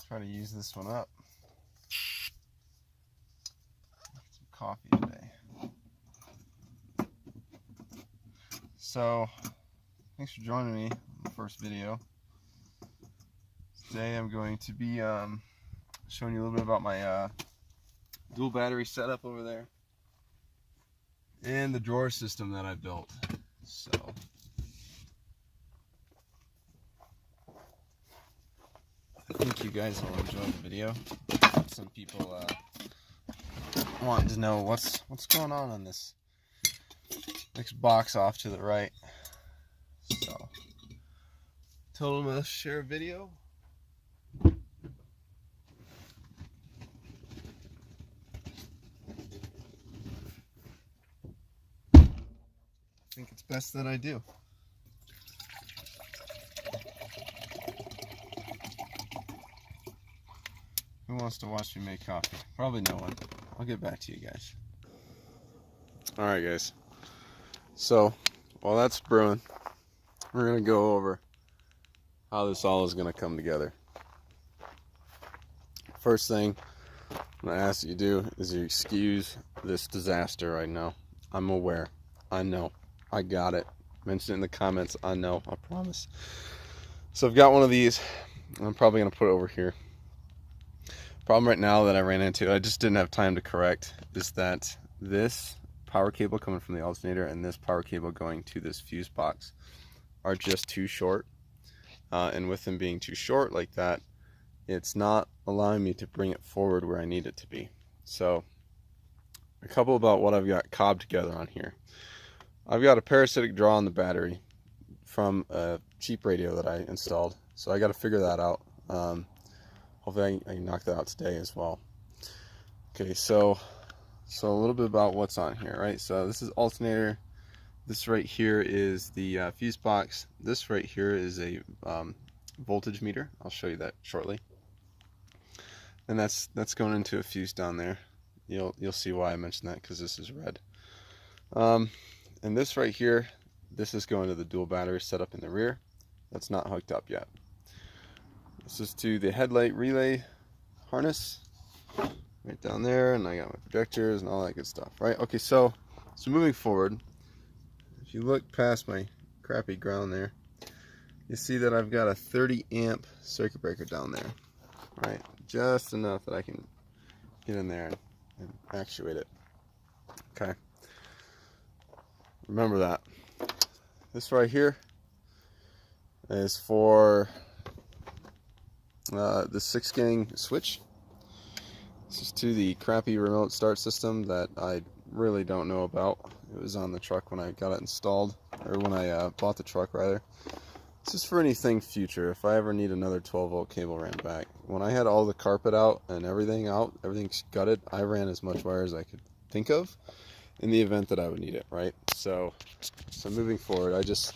try to use this one up. Some coffee today. So, thanks for joining me on the first video. Today I'm going to be showing you a little bit about my dual battery setup over there and the drawer system that I built. So, I think you guys will enjoy the video. Some people want to know what's going on this next box off to the right. So, told them to share a video. I think it's best that I do. Who wants to watch me make coffee? Probably no one. I'll get back to you guys. Alright guys, so while that's brewing, we're going to go over how this all is going to come together. First thing I'm going to ask you to do is you excuse this disaster right now. I'm aware. I know. I got it. Mention it in the comments. I know. I promise. So I've got one of these. I'm probably going to put it over here. Problem right now that I ran into, I just didn't have time to correct, is that this power cable coming from the alternator and this power cable going to this fuse box are just too short. And with them being too short like that, it's not allowing me to bring it forward where I need it to be. So a couple about what I've got cobbed together on here. I've got a parasitic draw on the battery from a cheap radio that I installed, so I got to figure that out. Hopefully I can knock that out today as well. Okay, so a little bit about what's on here, right? So this is alternator. This right here is the fuse box. This right here is a voltage meter. I'll show you that shortly. And that's going into a fuse down there. You'll see why I mentioned that, because this is red. And this right here, this is going to the dual battery set up in the rear. That's not hooked up yet. This is to the headlight relay harness right down there, and I got my projectors and all that good stuff, right? Okay, so moving forward, if you look past my crappy ground there, you see that I've got a 30 amp circuit breaker down there, right? Just enough that I can get in there and actuate it. Okay, remember that. This right here is for the 6-gang switch. This is to the crappy remote start system that I really don't know about. It was on the truck when I got it installed, or when I bought the truck rather. This is for anything future. If I ever need another 12-volt cable ran back. When I had all the carpet out and everything's gutted, I ran as much wire as I could think of in the event that I would need it, right? So moving forward, I just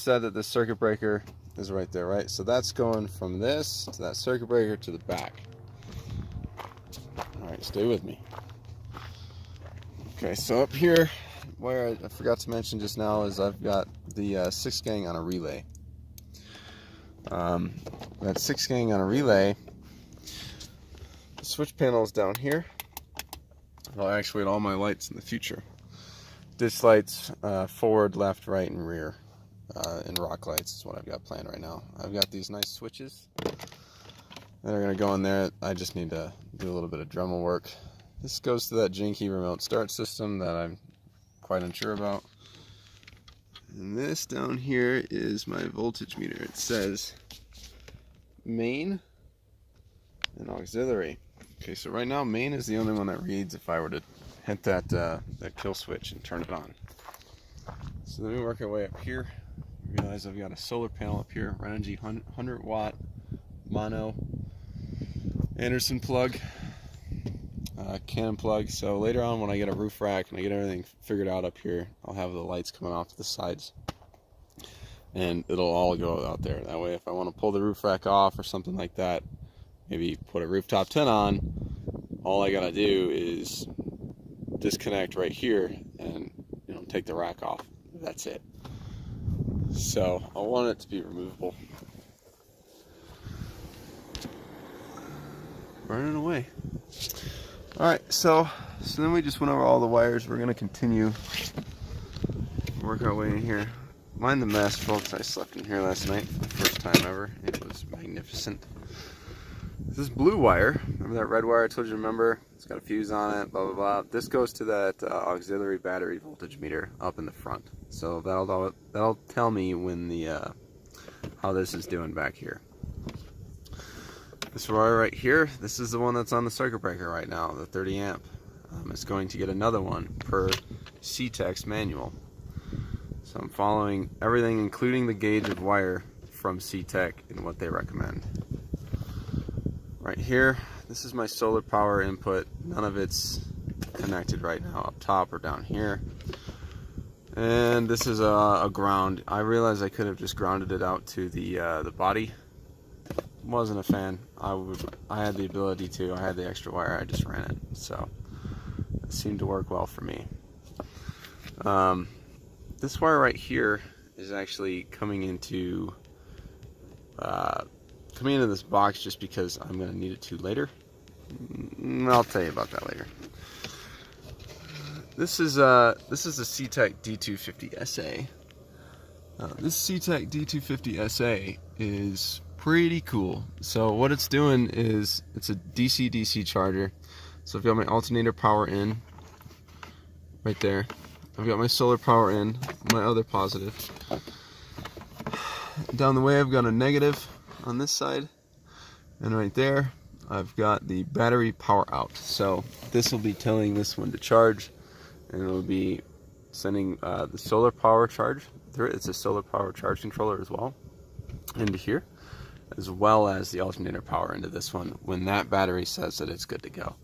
said that the circuit breaker is right there, right? So that's going from this to that circuit breaker to the back. Alright, stay with me. Okay, so up here, where I forgot to mention just now, is I've got the 6-gang on a relay. That 6-gang on a relay, the switch panel is down here. I'll actuate all my lights in the future. This light's forward, left, right, and rear. And rock lights is what I've got planned right now. I've got these nice switches that are going to go in there. I just need to do a little bit of Dremel work. This goes to that janky remote start system that I'm quite unsure about. And this down here is my voltage meter. It says main and auxiliary. Okay, so right now main is the only one that reads if I were to hit that kill switch and turn it on. So let me work our way up here. Realize I've got a solar panel up here, Renogy 100 watt mono Anderson plug, Canon plug. So later on when I get a roof rack and I get everything figured out up here, I'll have the lights coming off to the sides and it'll all go out there. That way if I want to pull the roof rack off or something like that, maybe put a rooftop tent on, all I gotta do is disconnect right here and take the rack off. That's it. So I want it to be removable. burning away. Alright, so then we just went over all the wires. We're going to continue work our way in here. Mind the mess, folks. I slept in here last night, first time ever. It was magnificent. This blue wire, remember that red wire I told you to remember? It's got a fuse on it, blah, blah, blah. This goes to that auxiliary battery voltage meter up in the front. So that'll tell me when the how this is doing back here. This wire right here, this is the one that's on the circuit breaker right now, the 30 amp. It's going to get another one per C-Tech's manual. So I'm following everything, including the gauge of wire from C-Tech and what they recommend. Right here, this is my solar power input. None of it's connected right now up top or down here. And this is a ground. I realized I could have just grounded it out to the body. Wasn't a fan. I had the ability to. I had the extra wire. I just ran it. So it seemed to work well for me. This wire right here is actually coming into this box just because I'm going to need it to later. I'll tell you about that later. This is a C-Tech D250 SA. This C-Tech D250 SA is pretty cool. So what it's doing is it's a DC-DC charger. So I've got my alternator power in right there. I've got my solar power in, my other positive. Down the way I've got a negative on this side, and right there I've got the battery power out. So this will be telling this one to charge, and it'll be sending the solar power charge. It's a solar power charge controller as well into here, as well as the alternator power into this one when that battery says that it's good to go.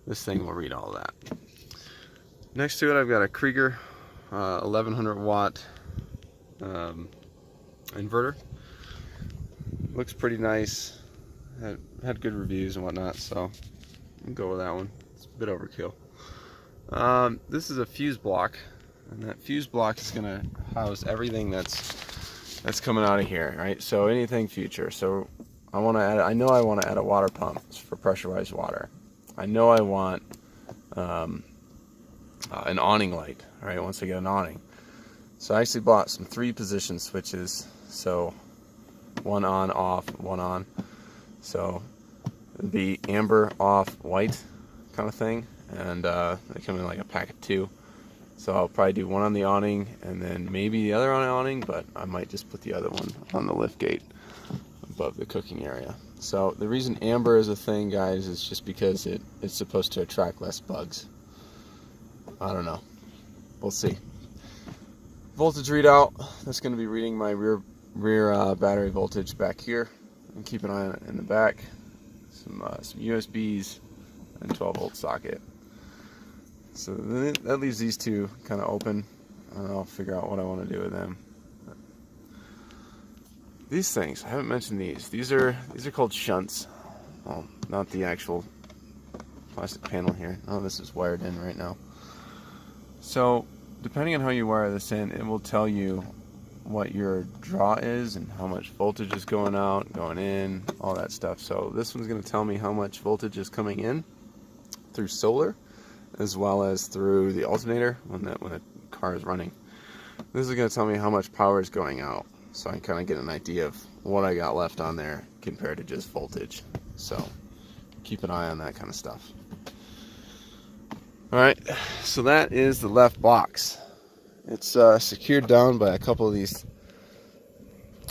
This thing will read all that. Next to it I've got a Krieger 1100 watt inverter. Looks pretty nice. Had good reviews and whatnot, so I'll go with that one. It's a bit overkill. This is a fuse block, and that fuse block is going to house everything that's coming out of here, right? So anything future. So I know I want to add a water pump for pressurized water. I know I want an awning light, right? Once I get an awning. So I actually bought some 3-position switches. So one on, off, one on. So it'd be amber, off, white kind of thing. And they come in like a pack of 2. So I'll probably do one on the awning and then maybe the other on the awning, but I might just put the other one on the lift gate above the cooking area. So the reason amber is a thing, guys, is just because it's supposed to attract less bugs. I don't know. We'll see. Voltage readout. That's going to be reading my rear battery voltage back here. And keep an eye on it in the back. Some USBs and 12-volt socket. So that leaves these two kind of open. I'll figure out what I want to do with them. These things, I haven't mentioned these. These are called shunts. Well, not the actual plastic panel here. Oh, this is wired in right now. So depending on how you wire this in, it will tell you what your draw is and how much voltage is going out, going in, all that stuff. So this one's going to tell me how much voltage is coming in through solar, as well as through the alternator when the car is running. This is going to tell me how much power is going out, so I can kind of get an idea of what I got left on there compared to just voltage. So keep an eye on that kind of stuff. Alright, so that is the left box. It's secured down by a couple of these,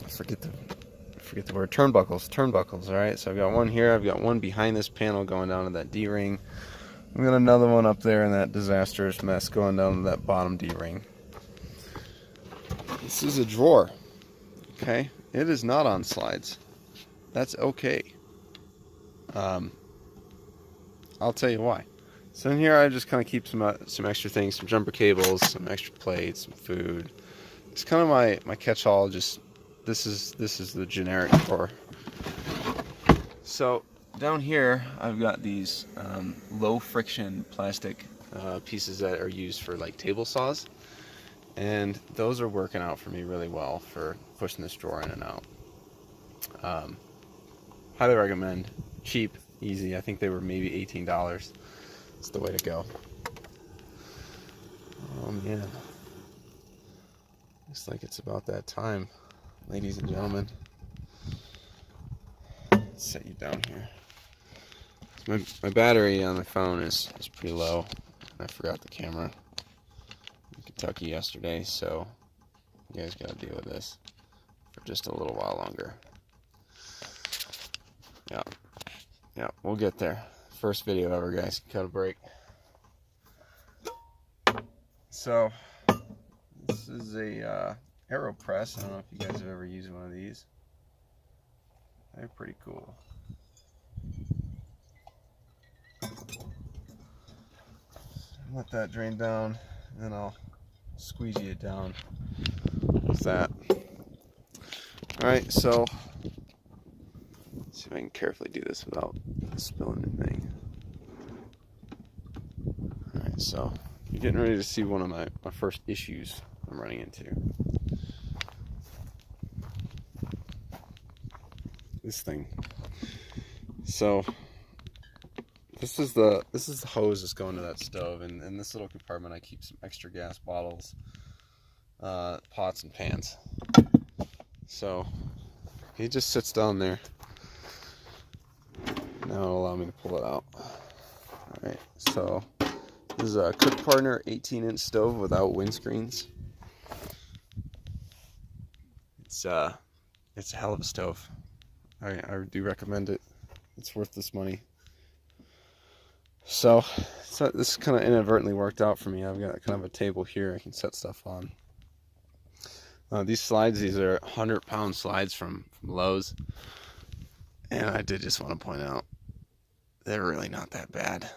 I forget the word, turnbuckles, alright? So I've got one here, I've got one behind this panel going down to that D-ring. I've got another one up there in that disastrous mess going down to that bottom D-ring. This is a drawer, okay? It is not on slides. That's okay. I'll tell you why. So in here I just kind of keep some extra things, some jumper cables, some extra plates, some food. It's kind of my catch-all. Just this is the generic drawer. So down here I've got these low friction plastic pieces that are used for like table saws, and those are working out for me really well for pushing this drawer in and out. Highly recommend. Cheap, Easy. I think they were maybe $18. It's the way to go. Oh man. Looks like it's about that time, ladies and gentlemen. Let's set you down here. My battery on my phone is pretty low. I forgot the camera in Kentucky yesterday, so you guys gotta deal with this for just a little while longer. Yeah, we'll get there. First video ever, guys. Cut a break. So this is a AeroPress. I don't know if you guys have ever used one of these. They're pretty cool. Let that drain down, and then I'll squeegee it down with that. Alright, so let's see if I can carefully do this without spilling anything. Alright, so you're getting ready to see one of my first issues I'm running into. This thing. So this is the hose that's going to that stove, and in this little compartment I keep some extra gas bottles, pots and pans. So he just sits down there. Now it'll allow me to pull it out. Alright, so this is a Cook Partner 18-inch stove without windscreens. It's a hell of a stove. I do recommend it. It's worth this money. So this kind of inadvertently worked out for me. I've got kind of a table here I can set stuff on. These slides, these are 100-pound slides from Lowe's. And I did just want to point out, they're really not that bad.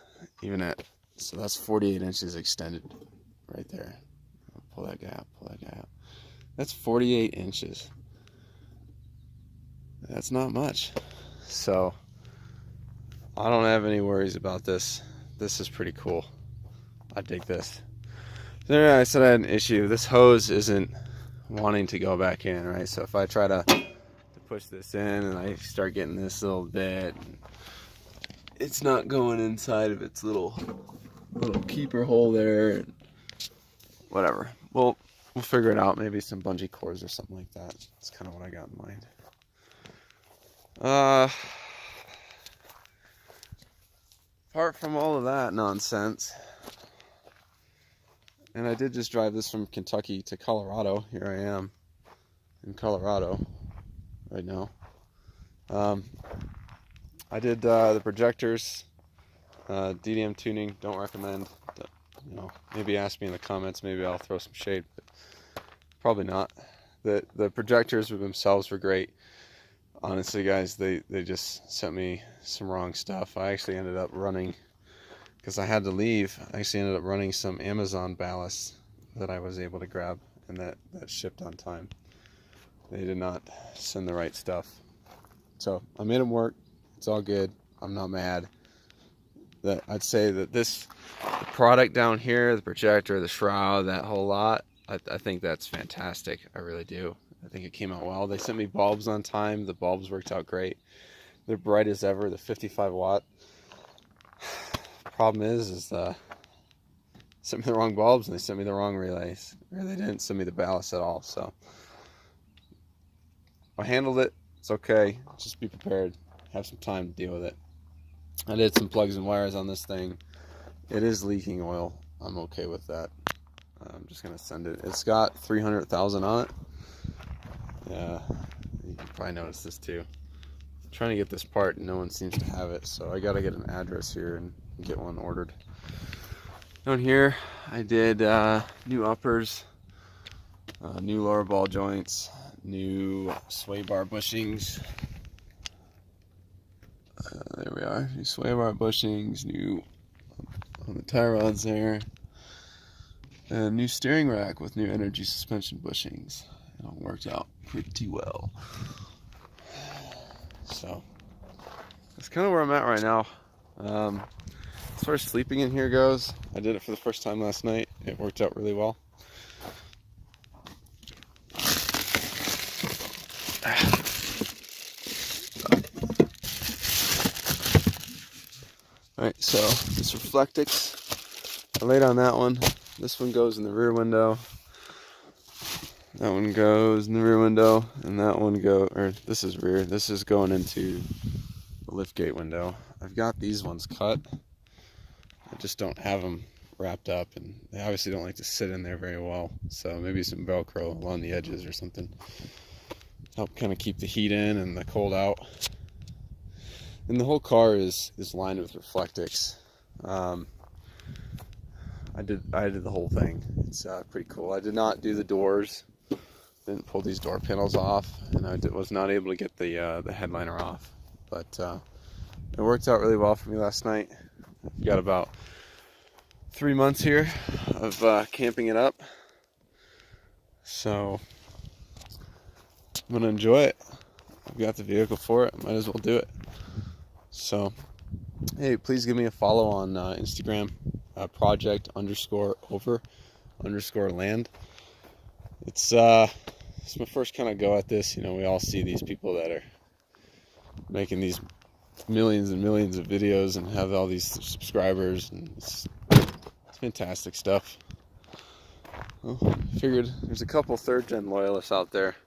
Even at, so that's 48 inches extended right there. Pull that guy out. That's 48 inches. That's not much. So I don't have any worries about this. This is pretty cool. I dig this. So anyway, I said I had an issue. This hose isn't wanting to go back in, right? So if I try to push this in and I start getting this little bit, it's not going inside of its little keeper hole there. Whatever. We'll figure it out. Maybe some bungee cords or something like that. That's kind of what I got in mind. Apart from all of that nonsense, and I did just drive this from Kentucky to Colorado. Here I am in Colorado right now. I did the projectors, DDM tuning. Don't recommend. Maybe ask me in the comments. Maybe I'll throw some shade, but probably not. The projectors themselves were great. Honestly, guys, they just sent me some wrong stuff. I actually ended up running, because I had to leave, I actually ended up running some Amazon ballast that I was able to grab, and that shipped on time. They did not send the right stuff. So I made them work. It's all good. I'm not mad. I'd say that the product down here, the projector, the shroud, that whole lot, I think that's fantastic. I really do. I think it came out well. They sent me bulbs on time. The bulbs worked out great. They're bright as ever. The 55 watt. Problem is sent me the wrong bulbs and they sent me the wrong relays. Or they didn't send me the ballast at all. So I handled it. It's okay. Just be prepared. Have some time to deal with it. I did some plugs and wires on this thing. It is leaking oil. I'm okay with that. I'm just gonna send it. It's got 300,000 on it. Yeah, you can probably notice this too. I'm trying to get this part and no one seems to have it, so I gotta get an address here and get one ordered. Down here I did new uppers, new lower ball joints, new sway bar bushings. There we are, new sway bar bushings, new on the tie rods there, and new steering rack with new energy suspension bushings. It all worked out pretty well. So that's kind of where I'm at right now. As far as sleeping in here goes, I did it for the first time last night. It worked out really well. Alright, so this Reflectix, I laid on that one. This one goes in the rear window. That one goes in the rear window, and that one this is rear. This is going into the liftgate window. I've got these ones cut. I just don't have them wrapped up, and they obviously don't like to sit in there very well. So maybe some Velcro along the edges or something. Help kind of keep the heat in and the cold out. And the whole car is lined with Reflectix. I did the whole thing. It's pretty cool. I did not do the doors. Didn't pull these door panels off, and I was not able to get the headliner off. But it worked out really well for me last night. I've got about 3 months here of camping it up, so I'm gonna enjoy it. I've got the vehicle for it. Might as well do it. So, hey, please give me a follow on Instagram, project_over_land. It's my first kind of go at this. You know, we all see these people that are making these millions and millions of videos and have all these subscribers, and it's fantastic stuff. Well, I figured there's a couple 3rd gen loyalists out there.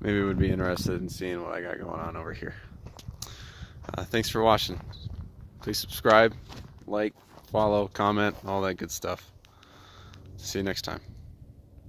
Maybe would be interested in seeing what I got going on over here. Thanks for watching. Please subscribe, like, follow, comment, all that good stuff. See you next time.